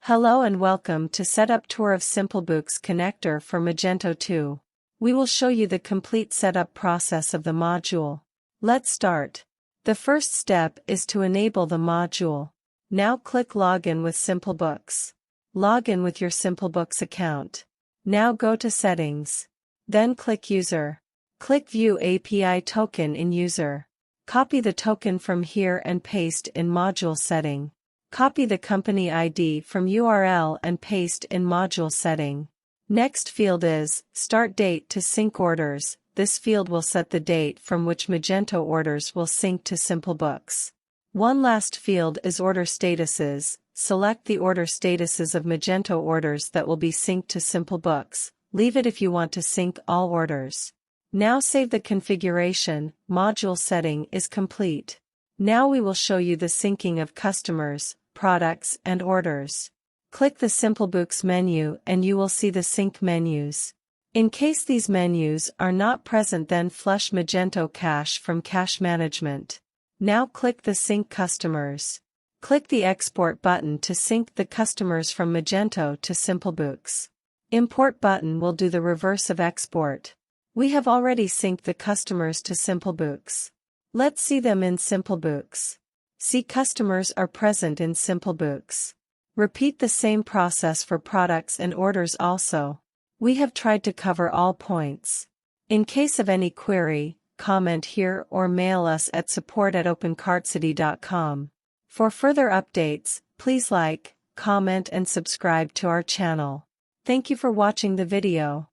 Hello and welcome to Setup Tour of Simplbooks connector for Magento 2. We will show you the complete setup process of the module. Let's start. The first step is to enable the module. Now click Login with Simplbooks. Log in with your Simplbooks account. Now go to Settings. Then click User. Click View API Token in User. Copy the token from here and paste in Module Setting. Copy the company ID from URL and paste in Module Setting. Next field is Start Date to Sync Orders. This field will set the date from which Magento orders will sync to Simplbooks. One last field is Order Statuses. Select the order statuses of Magento orders that will be synced to Simplbooks. Leave it if you want to sync all orders. Now save the configuration. Module setting is complete. Now we will show you the syncing of customers, products and orders. Click the Simplbooks menu and you will see the sync menus. In case these menus are not present, then flush Magento cache from cache management. Now click the Sync Customers. Click the Export button to sync the customers from Magento to Simplbooks. Import button will do the reverse of export. We have already synced the customers to Simplbooks. Let's see them in Simplbooks. See, customers are present in Simplbooks. Repeat the same process for products and orders also. We have tried to cover all points. In case of any query, comment here or mail us at support@opencartcity.com. For further updates, please like, comment and subscribe to our channel. Thank you for watching the video.